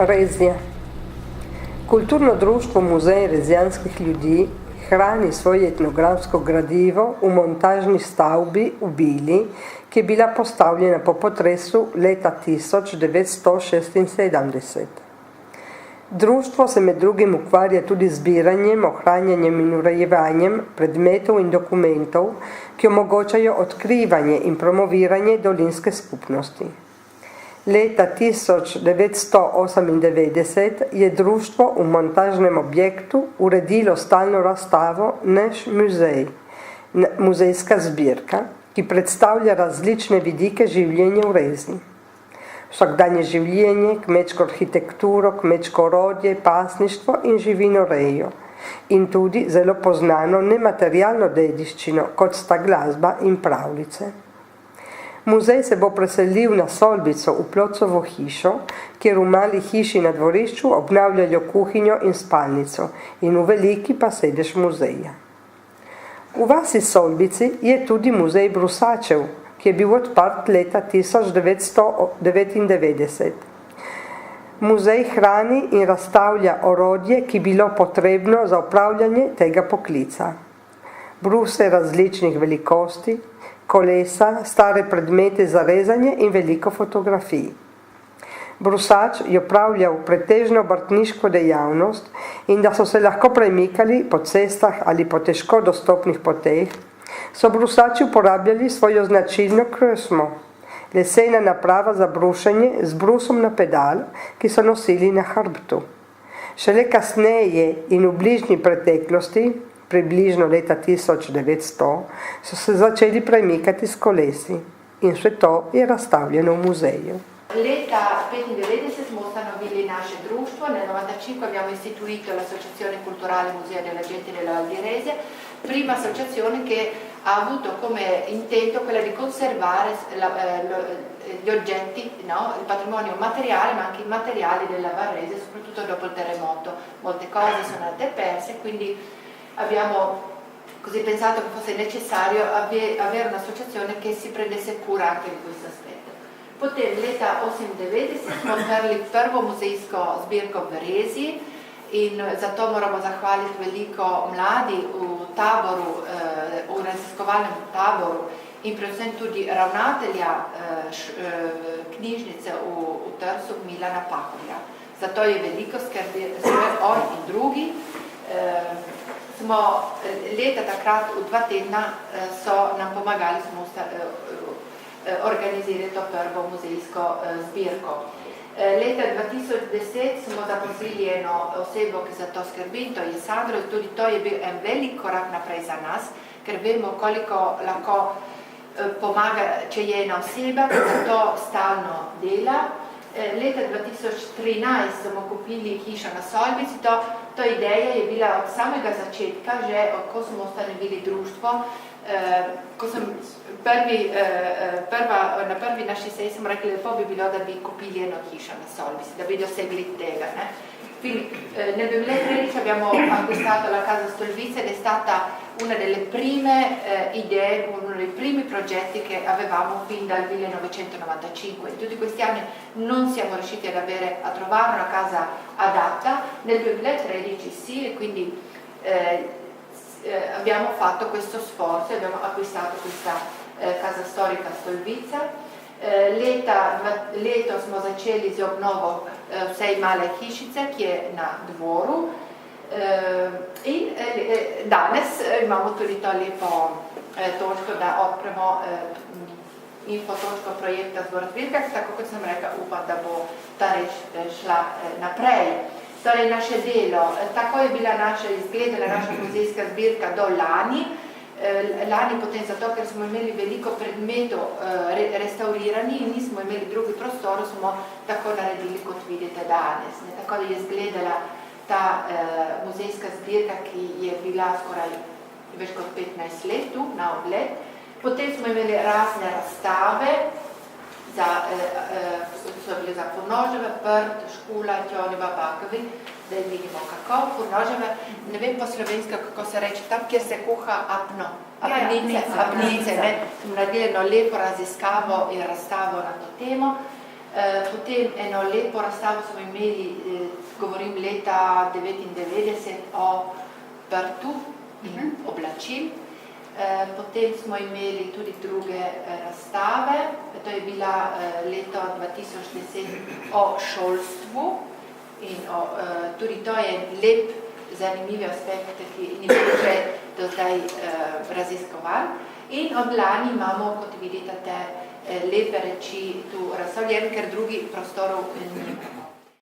Rezija. Kulturno društvo Muzej rezijanskih ljudi hrani svoje etnografsko gradivo v montažni stavbi v Bili, ki je bila postavljena po potresu leta 1976. Društvo se med drugim ukvarja tudi zbiranjem, ohranjanjem in urejevanjem predmetov in dokumentov, ki omogočajo odkrivanje in promoviranje dolinske skupnosti. Leta 1998 je društvo v montažnem objektu uredilo stalno razstavo Naš muzej, muzejska zbirka, ki predstavlja različne vidike življenja v Rezi. Vsakdanje življenje, kmečko arhitekturo, kmečko orodje, pasništvo in živinorejo. In tudi zelo poznano nematerialno dediščino, kot sta glasba in pravljice. Muzej se bo preselil na Solbico v Plocovo hišo, kjer v mali hiši na dvorišču obnavljajo kuhinjo in spalnico in v veliki pa sedež muzeja. V vasi Solbici je tudi muzej Brusačev, ki je bil odprt leta 1999. Muzej hrani in razstavlja orodje, ki je bilo potrebno za opravljanje tega poklica. Bruse različnih velikosti, kolesa, stare predmete za rezanje in veliko fotografij. Brusač je opravljal pretežno obrtniško dejavnost in da so se lahko premikali po cestah ali po težko dostopnih poteh, so brusači uporabljali svojo značilno kresmo, lesena naprava za brušenje z brusom na pedal, ki so nosili na hrbtu. Šele kasneje in v bližnji preteklosti, približno leta 1900, so se začeli premikati s kolesi in vse to je razstavljeno v muzeju. Leta 1995 smo ustanovili naše društvo, nel 1995 abbiamo istituito l'Associazione Culturale Museo della Gente della Val di Rese, prima associazione che ha avuto come intento quella di conservare gli oggetti, no? Il patrimonio materiale ma anche immateriale della Varrese, soprattutto dopo il terremoto. Molte cose sono andate perse, quindi abbiamo così pensato che fosse necessario avere un'associazione che si prendesse cura anche di questo aspetto. Potem leta 1998 smo odprli prvo muzejsko zbirko v Rezi in zato moramo zahvaliti veliko mladi v taboru, v raziskovalnem taboru in predvsem tudi ravnatelja knjižnice v Trstu Milana Paholja. Zato je veliko skrbi, on in drugi. Smo leta takrat, v 2 tedna, so nam pomagali, smo organizirati to prvo muzejsko zbirko. Leta 2010 smo zaposlili eno osebo, ki za to skrbi, to je Sandro, in tudi to je bil en velik korak naprej za nas, ker vemo, koliko lahko pomaga, če je ena oseba, ki za to stalno dela. Leta 2013 smo kupili hišo na Solbici, to ideja je bila od samega začetka, že ko smo ustanovili društvo, ko sem na prvi naši seji sem rekli, lepo bi bilo, da bi kupili eno hišo na Solbici, da bi dosegli tega. Nel 2013 abbiamo acquistato la casa Stolbiza ed è stata una delle prime idee, uno dei primi progetti che avevamo fin dal 1995. In tutti questi anni non siamo riusciti a trovare una casa adatta, nel 2013 sì, e quindi abbiamo fatto questo sforzo e abbiamo acquistato questa casa storica Stolbica. Letos smo začeli z obnovo vsej male hišice, ki je na dvoru. In danes imamo tudi to lepo točko, da odpremo info točko projekta Zbor zbirka, tako kot sem rekla, upam, da bo ta reč šla naprej. Torej, naše delo, tako je bila izgledala naša muzejska zbirka do lani. Lani potem zato, ker smo imeli veliko predmetov restaurirani in nismo imeli drugih prostorov, smo tako naredili, kot vidite danes. Tako da je izgledala ta muzejska zbirka, ki je bila skoraj več kot 15 let tu na ogled. Potem smo imeli razne razstave, so bile za Furnoževe, Prt, Škula, Tjoneva, Bakovi, da vidimo kako, Furnoževe, ne vem po slovensko, kako se reče, tam, kjer se kuha apno. Apnice, smo naredili eno lepo raziskavo in razstavo na to temo. Potem eno lepo razstavo smo imeli, govorim leta 1999, o prtu in oblačil. Potem smo imeli tudi druge razstave, to je bila leto 2010 o šolstvu in tudi to je lep, zanimiv aspekt, ki ni bil že do zdaj raziskovan. In od lani imamo, kot vidite, te lepe reči tu razstavljene, ker drugih prostorov